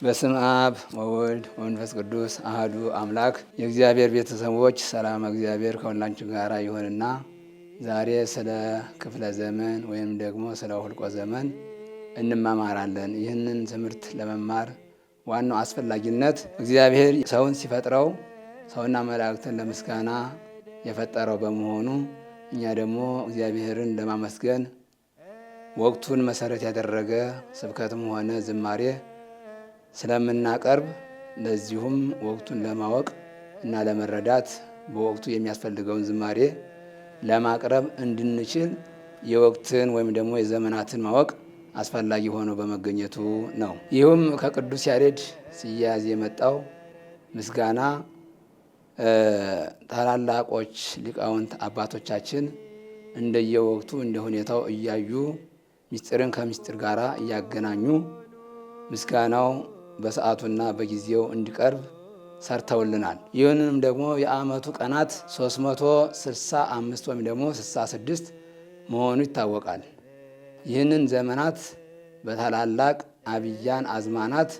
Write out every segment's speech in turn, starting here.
በስም አብ ወወልድ ወመንፈስ ቅዱስ አህዱ አምላክ። የእግዚአብሔር ቤተሰቦች ሰላም እግዚአብሔር ከሁላችሁ ጋር ይሁንና ዛሬ ስለ ክፍለ ዘመን ወይም ደግሞ ስለ ሁልቆ ዘመን እንማማራለን። ይህንን ትምህርት ለመማር ዋናው አስፈላጊነት እግዚአብሔር ሰውን ሲፈጥረው ሰውና መላእክትን ለምስጋና የፈጠረው በመሆኑ እኛ ደግሞ እግዚአብሔርን ለማመስገን ወቅቱን መሰረት ያደረገ ስብከትም ሆነ ዝማሬ ስለምናቀርብ ለዚሁም ወቅቱን ለማወቅ እና ለመረዳት በወቅቱ የሚያስፈልገውን ዝማሬ ለማቅረብ እንድንችል የወቅትን ወይም ደግሞ የዘመናትን ማወቅ አስፈላጊ ሆኖ በመገኘቱ ነው። ይህም ከቅዱስ ያሬድ ሲያያዝ የመጣው ምስጋና ታላላቆች ሊቃውንት አባቶቻችን እንደየወቅቱ እንደ ሁኔታው እያዩ ምስጢርን ከምስጢር ጋር እያገናኙ ምስጋናው በሰዓቱና በጊዜው እንዲቀርብ ሰርተውልናል። ይህንንም ደግሞ የዓመቱ ቀናት 365 ወይም ደግሞ 66 መሆኑ ይታወቃል። ይህንን ዘመናት በታላላቅ አብያን አዝማናት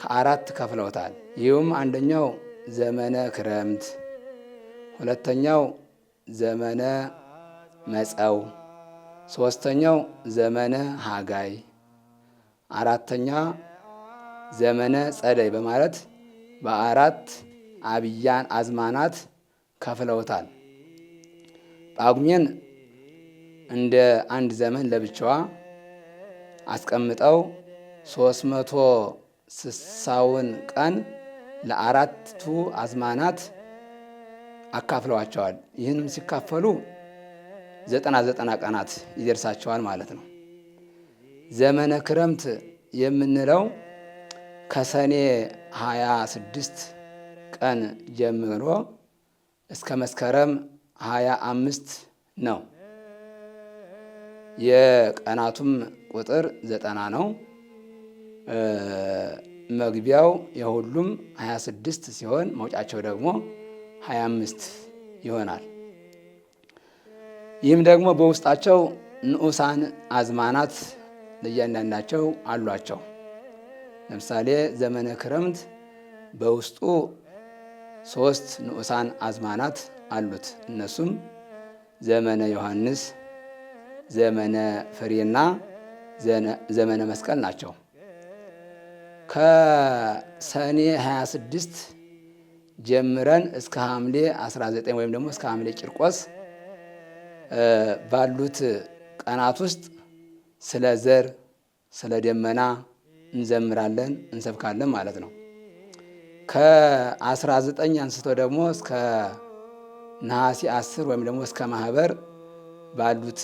ከአራት ከፍለውታል። ይህም አንደኛው ዘመነ ክረምት፣ ሁለተኛው ዘመነ መጸው፣ ሶስተኛው ዘመነ ሐጋይ፣ አራተኛ ዘመነ ጸደይ በማለት በአራት አብያን አዝማናት ከፍለውታል። ጳጉሜን እንደ አንድ ዘመን ለብቻዋ አስቀምጠው 360ውን ቀን ለአራቱ አዝማናት አካፍለዋቸዋል። ይህንም ሲካፈሉ 90 ቀናት ይደርሳቸዋል ማለት ነው። ዘመነ ክረምት የምንለው ከሰኔ 26 ቀን ጀምሮ እስከ መስከረም 25 ነው። የቀናቱም ቁጥር 90 ነው። መግቢያው የሁሉም 26 ሲሆን መውጫቸው ደግሞ 25 ይሆናል። ይህም ደግሞ በውስጣቸው ንዑሳን አዝማናት ለእያንዳንዳቸው አሏቸው። ለምሳሌ ዘመነ ክረምት በውስጡ 3 ንዑሳን አዝማናት አሉት። እነሱም ዘመነ ዮሐንስ፣ ዘመነ ፍሬና ዘመነ መስቀል ናቸው። ከሰኔ 26 ጀምረን እስከ ሐምሌ 19 ወይም ደግሞ እስከ ሐምሌ ቂርቆስ ባሉት ቀናት ውስጥ ስለ ዘር፣ ስለ ደመና እንዘምራለን፣ እንሰብካለን ማለት ነው። ከ19 አንስቶ ደግሞ እስከ ነሐሴ 10 ወይም ደግሞ እስከ ማህበር ባሉት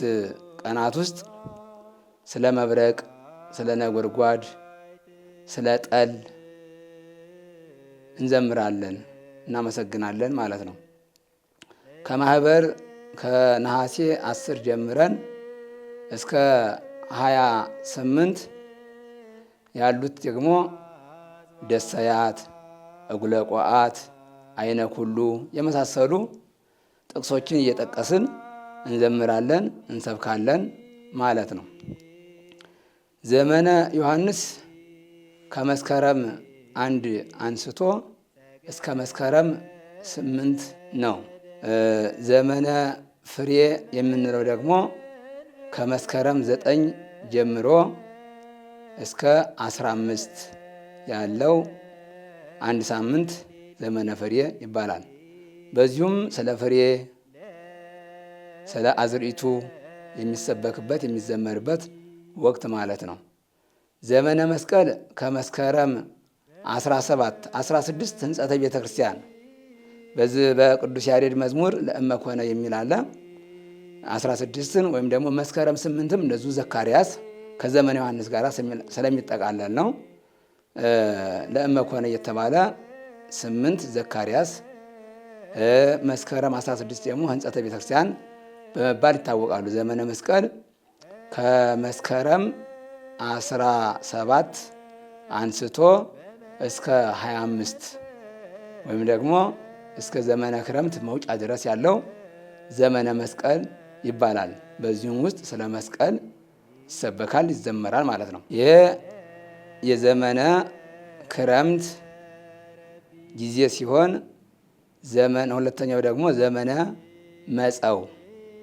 ቀናት ውስጥ ስለ መብረቅ፣ ስለ ነጎድጓድ፣ ስለ ጠል እንዘምራለን፣ እናመሰግናለን ማለት ነው። ከማህበር ከነሐሴ 10 ጀምረን እስከ 28 ያሉት ደግሞ ደሰያት፣ እጉለ ቋዓት፣ አይነ ኩሉ የመሳሰሉ ጥቅሶችን እየጠቀስን እንዘምራለን፣ እንሰብካለን ማለት ነው። ዘመነ ዮሐንስ ከመስከረም 1 አንስቶ እስከ መስከረም 8 ነው። ዘመነ ፍሬ የምንለው ደግሞ ከመስከረም 9 ጀምሮ እስከ 15 ያለው አንድ ሳምንት ዘመነ ፍሬ ይባላል። በዚሁም ስለ ፍሬ፣ ስለ አዝርዕቱ የሚሰበክበት የሚዘመርበት ወቅት ማለት ነው። ዘመነ መስቀል ከመስከረም 17 16 ሕንጸተ ቤተ ክርስቲያን በዚህ በቅዱስ ያሬድ መዝሙር ለእመኮነ የሚል አለ። 16ን ወይም ደግሞ መስከረም 8ም እንደዚሁ ዘካርያስ ከዘመነ ዮሐንስ ጋር ስለሚጠቃለል ነው። ለእመኮነ የተባለ 8 ዘካርያስ፣ መስከረም 16 ደግሞ ሕንጸተ ቤተክርስቲያን በመባል ይታወቃሉ። ዘመነ መስቀል ከመስከረም 17 አንስቶ እስከ 25 ወይም ደግሞ እስከ ዘመነ ክረምት መውጫ ድረስ ያለው ዘመነ መስቀል ይባላል። በዚሁም ውስጥ ስለ መስቀል ይሰበካል፣ ይዘመራል ማለት ነው። ይህ የዘመነ ክረምት ጊዜ ሲሆን ሁለተኛው ደግሞ ዘመነ መጸው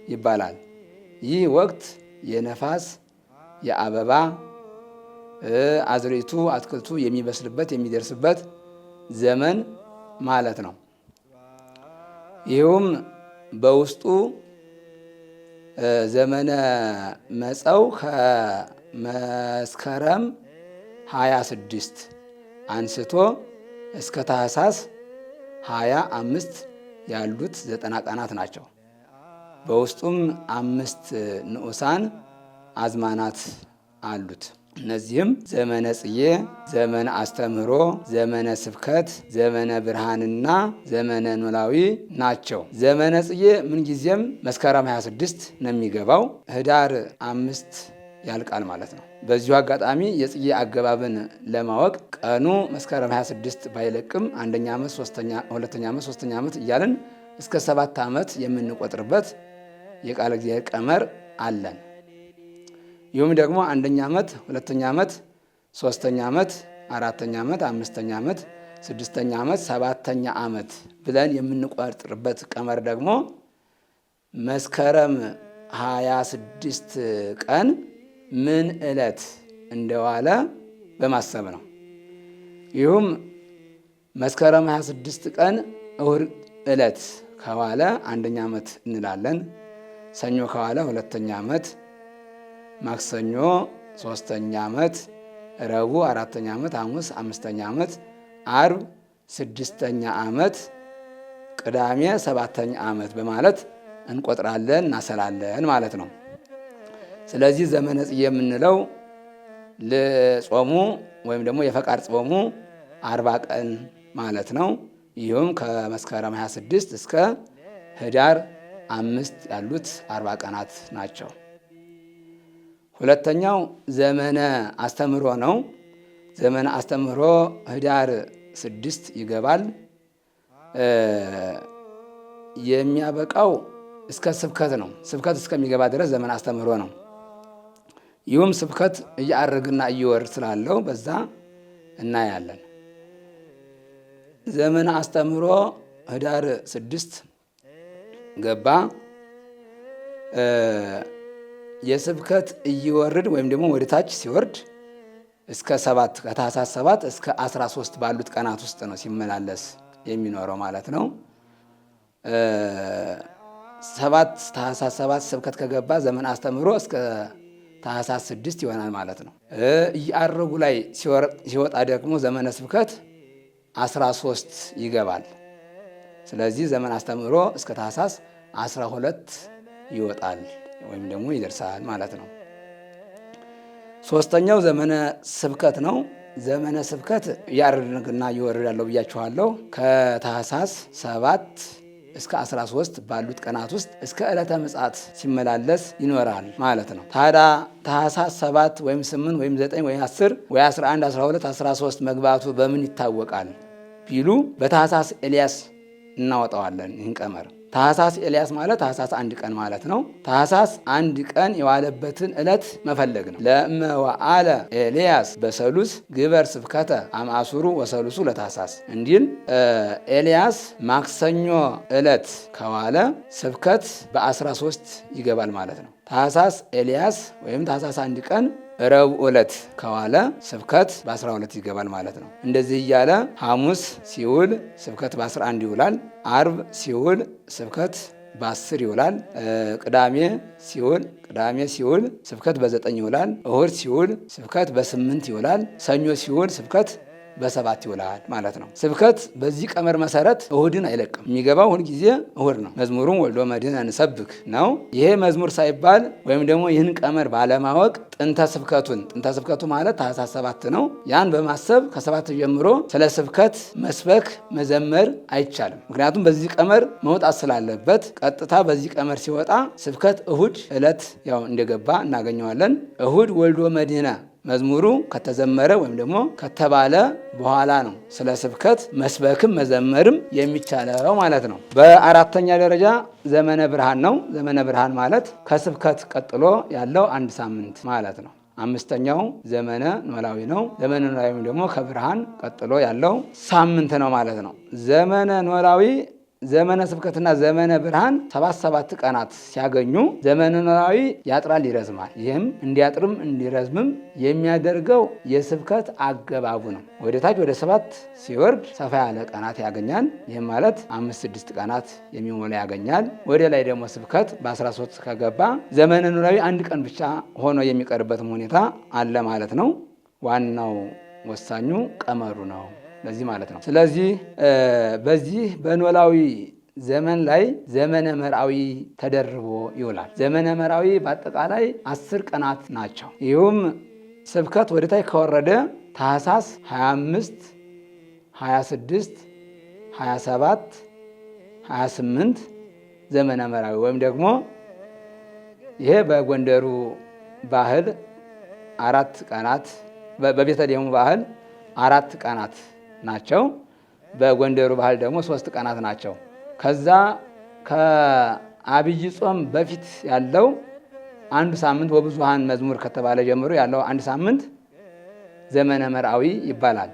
ይባላል። ይህ ወቅት የነፋስ የአበባ አዝርዕቱ አትክልቱ የሚበስልበት የሚደርስበት ዘመን ማለት ነው። ይህም በውስጡ ዘመነ መጸው ከመስከረም 26 አንስቶ እስከ ታኅሳስ 25 ያሉት 90 ቀናት ናቸው። በውስጡም 5 ንዑሳን አዝማናት አሉት። እነዚህም ዘመነ ጽጌ፣ ዘመነ አስተምህሮ፣ ዘመነ ስብከት፣ ዘመነ ብርሃንና ዘመነ ኖላዊ ናቸው። ዘመነ ጽጌ ምንጊዜም መስከረም 26 ነው የሚገባው፣ ህዳር 5 ያልቃል ማለት ነው። በዚሁ አጋጣሚ የጽጌ አገባብን ለማወቅ ቀኑ መስከረም 26 ባይለቅም አንደኛ ዓመት፣ ሁለተኛ ዓመት፣ ሶስተኛ ዓመት እያልን እስከ 7 ዓመት የምንቆጥርበት የቃለ እግዚአብሔር ቀመር አለን። ይህም ደግሞ አንደኛ ዓመት፣ ሁለተኛ ዓመት፣ ሶስተኛ ዓመት፣ አራተኛ ዓመት፣ አምስተኛ ዓመት፣ ስድስተኛ ዓመት፣ ሰባተኛ ዓመት ብለን የምንቆጥርበት ቀመር ደግሞ መስከረም 26 ቀን ምን ዕለት እንደዋለ በማሰብ ነው። ይህም መስከረም 26 ቀን እሁድ ዕለት ከዋለ አንደኛ ዓመት እንላለን። ሰኞ ከዋለ ሁለተኛ ዓመት፣ ማክሰኞ ሶስተኛ ዓመት፣ ረቡዕ አራተኛ ዓመት፣ ሐሙስ አምስተኛ ዓመት፣ አርብ ስድስተኛ ዓመት፣ ቅዳሜ ሰባተኛ ዓመት በማለት እንቆጥራለን እናሰላለን ማለት ነው። ስለዚህ ዘመነ ጽጌ የምንለው ለጾሙ ወይም ደግሞ የፈቃድ ጾሙ 40 ቀን ማለት ነው። ይህም ከመስከረም 26 እስከ ህዳር 5 ያሉት 40 ቀናት ናቸው። ሁለተኛው ዘመነ አስተምህሮ ነው። ዘመነ አስተምህሮ ህዳር 6 ይገባል። የሚያበቃው እስከ ስብከት ነው። ስብከት እስከሚገባ ድረስ ዘመነ አስተምህሮ ነው። ይህም ስብከት እያረግና እየወርድ ስላለው በዛ እናያለን። ዘመነ አስተምህሮ ህዳር 6 ገባ። የስብከት እየወርድ ወይም ደግሞ ወደ ታች ሲወርድ እስከ 7 ከታኅሳስ 7 እስከ 13 ባሉት ቀናት ውስጥ ነው ሲመላለስ የሚኖረው ማለት ነው። ታኅሳስ 7 ስብከት ከገባ ዘመነ አስተምህሮ እስከ ታኅሳስ 6 ይሆናል ማለት ነው። እያረጉ ላይ ሲወጣ ደግሞ ዘመነ ስብከት 13 ይገባል። ስለዚህ ዘመነ አስተምህሮ እስከ ታኅሳስ 12 ይወጣል ወይም ደግሞ ይደርሳል ማለት ነው። ሶስተኛው ዘመነ ስብከት ነው። ዘመነ ስብከት እያረግና እየወረደ ያለው ብያችኋለሁ። ከታኅሳስ 7 እስከ 13 ባሉት ቀናት ውስጥ እስከ ዕለተ ምጽአት ሲመላለስ ይኖራል ማለት ነው። ታዲያ ታኅሳስ 7 ወይም 8 ወይም 9 ወይም 10 ወይ 11 12 13 መግባቱ በምን ይታወቃል ቢሉ በታኅሳስ ኤልያስ እናወጣዋለን። ይህን ቀመር ታኅሳስ ኤልያስ ማለት ታኅሳስ 1 ቀን ማለት ነው። ታኅሳስ 1 ቀን የዋለበትን ዕለት መፈለግ ነው። ለእመዋአለ ኤልያስ በሰሉስ ግበር ስብከተ አምአሱሩ ወሰሉሱ ለታኅሳስ እንዲል ኤልያስ ማክሰኞ ዕለት ከዋለ ስብከት በ13 ይገባል ማለት ነው። ታኅሳስ ኤልያስ ወይም ታኅሳስ 1 ቀን ረቡዕ ዕለት ከዋለ ስብከት በ12 ይገባል ማለት ነው። እንደዚህ እያለ ሐሙስ ሲውል ስብከት በ11 ይውላል። አርብ ሲውል ስብከት በ10 ይውላል። ቅዳሜ ሲውል ስብከት በ9 ይውላል። እሁድ ሲውል ስብከት በ8 ይውላል። ሰኞ ሲውል ስብከት በ7 ይውላል ማለት ነው። ስብከት በዚህ ቀመር መሰረት እሁድን አይለቅም። የሚገባው ሁል ጊዜ እሁድ ነው። መዝሙሩም ወልዶ መድኅነ እንሰብክ ነው። ይሄ መዝሙር ሳይባል ወይም ደግሞ ይህን ቀመር ባለማወቅ ጥንተ ስብከቱ ማለት ታኅሳስ 7 ነው። ያን በማሰብ ከ7 ጀምሮ ስለ ስብከት መስበክ መዘመር አይቻልም። ምክንያቱም በዚህ ቀመር መውጣት ስላለበት ቀጥታ በዚህ ቀመር ሲወጣ ስብከት እሁድ ዕለት ያው እንደገባ እናገኘዋለን። እሁድ ወልዶ መድኅነ መዝሙሩ ከተዘመረ ወይም ደግሞ ከተባለ በኋላ ነው ስለ ስብከት መስበክም መዘመርም የሚቻለው ማለት ነው። በአራተኛ ደረጃ ዘመነ ብርሃን ነው። ዘመነ ብርሃን ማለት ከስብከት ቀጥሎ ያለው 1 ሳምንት ማለት ነው። አምስተኛው ዘመነ ኖላዊ ነው። ዘመነ ኖላዊ ደግሞ ከብርሃን ቀጥሎ ያለው ሳምንት ነው ማለት ነው። ዘመነ ኖላዊ ዘመነ ስብከትና ዘመነ ብርሃን 77 ቀናት ሲያገኙ ዘመነ ኖላዊ ያጥራል፣ ይረዝማል። ይህም እንዲያጥርም እንዲረዝምም የሚያደርገው የስብከት አገባቡ ነው። ወደታች ወደ 7 ሲወርድ ሰፋ ያለ ቀናት ያገኛል። ይህም ማለት 5-6 ቀናት የሚሞላ ያገኛል። ወደ ላይ ደግሞ ስብከት በ13 ከገባ ዘመነ ኖላዊ 1 ቀን ብቻ ሆኖ የሚቀርበትም ሁኔታ አለ ማለት ነው። ዋናው ወሳኙ ቀመሩ ነው ለዚህ ማለት ነው። ስለዚህ በዚህ በኖላዊ ዘመን ላይ ዘመነ መርዓዊ ተደርቦ ይውላል። ዘመነ መርዓዊ በአጠቃላይ 10 ቀናት ናቸው። ይህም ስብከት ወደታይ ከወረደ ታኅሳስ 25፣ 26፣ 27፣ 28 ዘመነ መርዓዊ ወይም ደግሞ ይሄ በጎንደሩ ባህል 4 ቀናት፣ በቤተልሔሙ ባህል 4 ቀናት ናቸው። በጎንደሩ ባህል ደግሞ 3 ቀናት ናቸው። ከዛ ከአብይ ጾም በፊት ያለው አንዱ ሳምንት ወብዙኃን መዝሙር ከተባለ ጀምሮ ያለው 1 ሳምንት ዘመነ መርዓዊ ይባላል።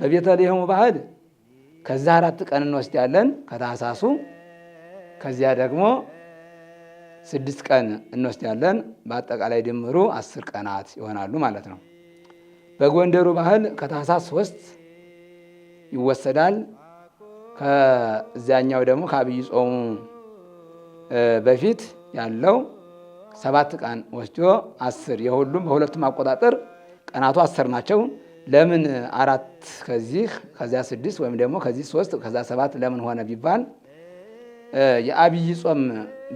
በቤተልሔሙ ባህል ከዛ 4 ቀን እንወስዳለን ከታኅሳሱ። ከዚያ ደግሞ 6 ቀን እንወስዳለን። በአጠቃላይ ድምሩ 10 ቀናት ይሆናሉ ማለት ነው። በጎንደሩ ባህል ከታኅሳስ 3 ይወሰዳል። ከዚያኛው ደግሞ ከአብይ ጾሙ በፊት ያለው 7 ቀን ወስዶ 10 የሁሉም በሁለቱም አቆጣጠር ቀናቱ 10 ናቸው። ለምን 4 ከዚያ 6 ወይም ደግሞ ከዚህ 3 ከዛ 7 ለምን ሆነ ቢባል የአብይ ጾም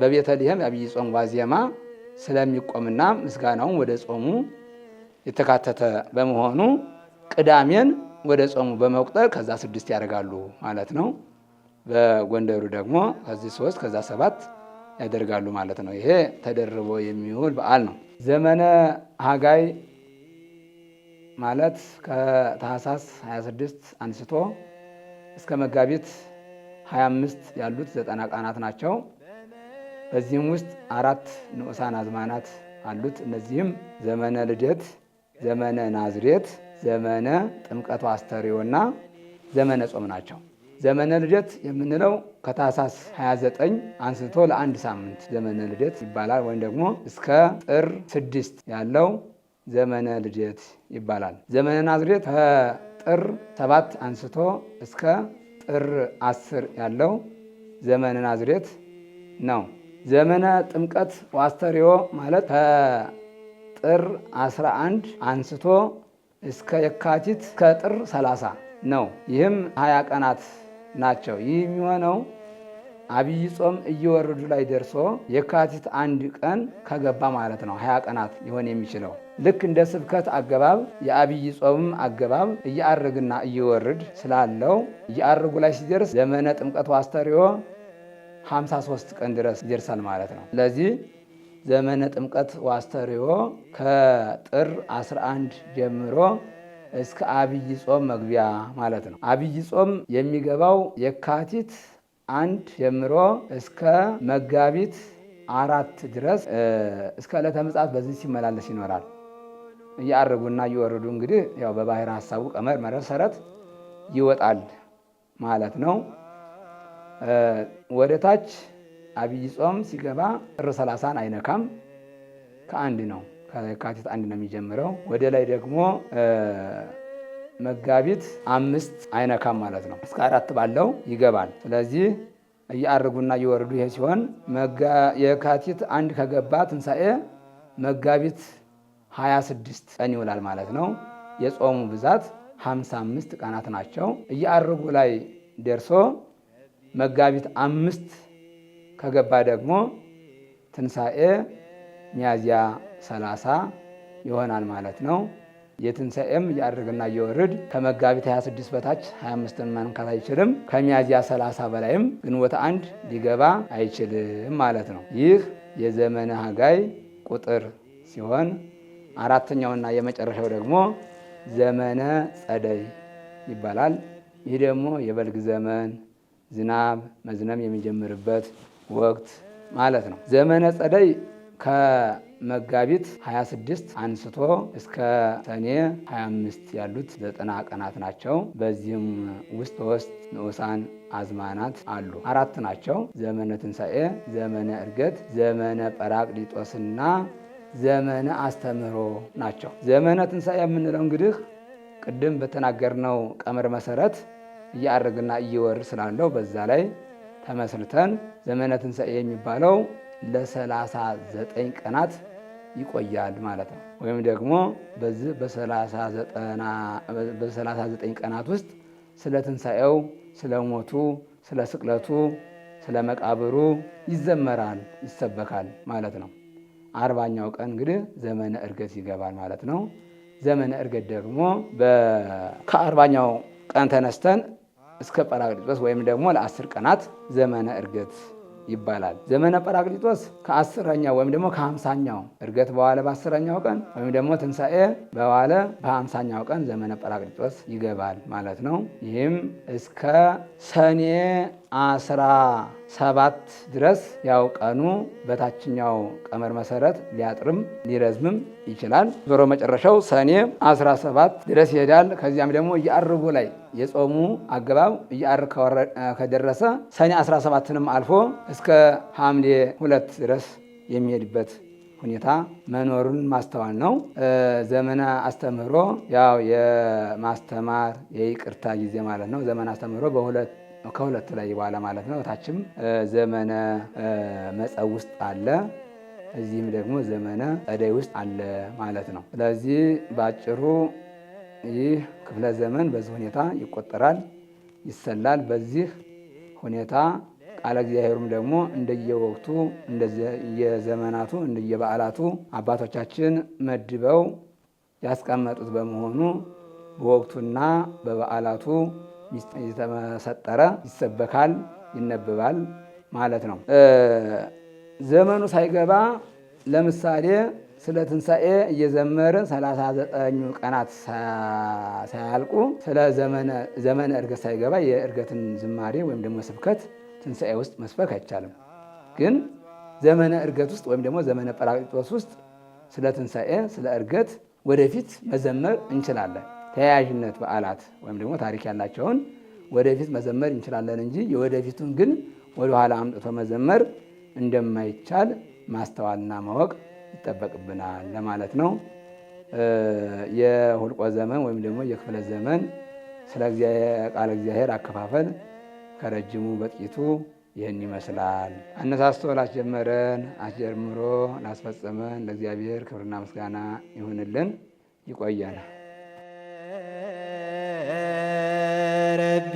በቤተልሔም የአብይ ጾም ዋዜማ ስለሚቆምና ምስጋናውን ወደ ጾሙ የተካተተ በመሆኑ ቅዳሜን ወደ ጾሙ በመቁጠር ከዛ 6 ያደርጋሉ ማለት ነው። በጎንደሩ ደግሞ ከዚህ 3 ከዛ 7 ያደርጋሉ ማለት ነው። ይሄ ተደርቦ የሚውል በዓል ነው። ዘመነ ሐጋይ ማለት ከታኅሳስ 26 አንስቶ እስከ መጋቢት 25 ያሉት 90 ቀናት ናቸው። በዚህም ውስጥ 4 ንዑሳን አዝማናት አሉት። እነዚህም ዘመነ ልደት፣ ዘመነ ናዝሬት፣ ዘመነ ጥምቀቱ አስተርእዮና ዘመነ ጾም ናቸው። ዘመነ ልደት የምንለው ከታኅሳስ 29 አንስቶ ለ1 ሳምንት ዘመነ ልደት ይባላል። ወይም ደግሞ እስከ ጥር 6 ያለው ዘመነ ልደት ይባላል። ዘመነ ናዝሬት ከጥር 7 አንስቶ እስከ ጥር 10 ያለው ዘመነ ናዝሬት ነው። ዘመነ ጥምቀት ወአስተርእዮ ማለት ከጥር 11 አንስቶ እስከ የካቲት እስከ ጥር 30 ነው። ይህም 20 ቀናት ናቸው። ይህ የሚሆነው አብይ ጾም እየወረዱ ላይ ደርሶ የካቲት 1 ቀን ከገባ ማለት ነው። 20 ቀናት ሊሆን የሚችለው ልክ እንደ ስብከት አገባብ የአብይ ጾምም አገባብ እያአርግና እየወርድ ስላለው እያአርጉ ላይ ሲደርስ ዘመነ ጥምቀት ወአስተርእዮ 53 ቀን ድረስ ይደርሳል ማለት ነው። ስለዚህ ዘመነ ጥምቀት ወአስተርእዮ ከጥር 11 ጀምሮ እስከ አብይ ጾም መግቢያ ማለት ነው። አብይ ጾም የሚገባው የካቲት 1 ጀምሮ እስከ መጋቢት 4 ድረስ እስከ ዕለተ ምጽአት በዚህ ሲመላለስ ይኖራል። እያአረጉና እየወረዱ እንግዲህ ያው በባህር ሐሳቡ ቀመር መሰረት ይወጣል ማለት ነው። ወደ ታች አብይ ጾም ሲገባ ጥር 30ን አይነካም። ከ1 ነው፣ ከየካቲት 1 ነው የሚጀምረው። ወደ ላይ ደግሞ መጋቢት 5 አይነካም ማለት ነው። እስከ 4 ባለው ይገባል። ስለዚህ እያአርጉና እየወረዱ ይሄ ሲሆን የካቲት 1 ከገባ ትንሣኤ መጋቢት 26 ቀን ይውላል ማለት ነው። የጾሙ ብዛት 55 ቀናት ናቸው። እያአርጉ ላይ ደርሶ መጋቢት 5 ከገባ ደግሞ ትንሣኤ ሚያዝያ 30 ይሆናል ማለት ነው። የትንሣኤም እያአርግና እየወርድ ከመጋቢት 26 በታች 25ን መንካት አይችልም። ከሚያዝያ 30 በላይም ግንቦት 1 ሊገባ አይችልም ማለት ነው። ይህ የዘመነ ሐጋይ ቁጥር ሲሆን አራተኛውና የመጨረሻው ደግሞ ዘመነ ጸደይ ይባላል። ይህ ደግሞ የበልግ ዘመን ዝናብ መዝነም የሚጀምርበት ወቅት ማለት ነው። ዘመነ ጸደይ ከመጋቢት 26 አንስቶ እስከ ሰኔ 25 ያሉት 90 ቀናት ናቸው። በዚህም ውስጥ ንዑሳን አዝማናት አሉ። 4 ናቸው። ዘመነ ትንሣኤ፣ ዘመነ ዕርገት፣ ዘመነ ጰራቅሊጦስና ዘመነ አስተምህሮ ናቸው። ዘመነ ትንሣኤ የምንለው እንግዲህ ቅድም በተናገርነው ቀመር መሰረት እያረግና እየወር ስላለው በዛ ላይ ተመስርተን ዘመነ ትንሣኤ የሚባለው ለ39 ቀናት ይቆያል ማለት ነው። ወይም ደግሞ በዚህ በ39 ቀናት ውስጥ ስለ ትንሣኤው፣ ስለ ሞቱ፣ ስለ ስቅለቱ፣ ስለ መቃብሩ ይዘመራል፣ ይሰበካል ማለት ነው። 40ኛው ቀን እንግዲህ ዘመነ ዕርገት ይገባል ማለት ነው። ዘመነ ዕርገት ደግሞ ከ40ኛው ቀን ተነስተን እስከ ጰራቅሊጦስ ወይም ደግሞ ለ10 ቀናት ዘመነ ዕርገት ይባላል። ዘመነ ጰራቅሊጦስ ከ10ኛው ወይም ደግሞ ከ50ኛው ዕርገት በኋላ በ10ኛው ቀን ወይም ደግሞ ትንሣኤ በኋላ በ50ኛው ቀን ዘመነ ጰራቅሊጦስ ይገባል ማለት ነው። ይህም እስከ ሰኔ 17 ድረስ ያው ቀኑ በታችኛው ቀመር መሰረት ሊያጥርም ሊረዝምም ይችላል። ዞሮ መጨረሻው ሰኔ 17 ድረስ ይሄዳል። ከዚያም ደግሞ እየዐርቡ ላይ የጾሙ አገባብ እየዐርብ ከደረሰ ሰኔ 17ንም አልፎ እስከ ሐምሌ 2 ድረስ የሚሄድበት ሁኔታ መኖሩን ማስተዋል ነው። ዘመነ አስተምህሮ ያው የማስተማር የይቅርታ ጊዜ ማለት ነው። ዘመነ አስተምህሮ ከሁለት ላይ በኋላ ማለት ነው። ታችም ዘመነ መጸው ውስጥ አለ፣ እዚህም ደግሞ ዘመነ ጸደይ ውስጥ አለ ማለት ነው። ስለዚህ በአጭሩ ይህ ክፍለ ዘመን በዚህ ሁኔታ ይቆጠራል፣ ይሰላል። በዚህ ሁኔታ ቃለ እግዚአብሔሩም ደግሞ እንደየወቅቱ እንደየዘመናቱ እንደየበዓላቱ አባቶቻችን መድበው ያስቀመጡት በመሆኑ በወቅቱና በበዓላቱ የተመሰጠረ ይሰበካል፣ ይነበባል ማለት ነው። ዘመኑ ሳይገባ ለምሳሌ ስለ ትንሣኤ እየዘመርን 39 ቀናት ሳያልቁ ስለ ዘመነ ዕርገት ሳይገባ የዕርገትን ዝማሬ ወይም ደግሞ ስብከት ትንሣኤ ውስጥ መስበክ አይቻልም። ግን ዘመነ ዕርገት ውስጥ ወይም ደግሞ ዘመነ ጰራቅሊጦስ ውስጥ ስለ ትንሣኤ ስለ ዕርገት ወደፊት መዘመር እንችላለን። ተያያዥነት በዓላት ወይም ደግሞ ታሪክ ያላቸውን ወደፊት መዘመር እንችላለን እንጂ የወደፊቱን ግን ወደኋላ አምጥቶ መዘመር እንደማይቻል ማስተዋልና ማወቅ ይጠበቅብናል ለማለት ነው። የሁልቆ ዘመን ወይም ደግሞ የክፍለ ዘመን ስለ ቃለ እግዚአብሔር አከፋፈል ከረጅሙ በጥቂቱ ይህን ይመስላል። አነሳስቶ ላስጀመረን አስጀምሮ ላስፈጸመን ለእግዚአብሔር ክብርና ምስጋና ይሁንልን። ይቆየን። ረቢ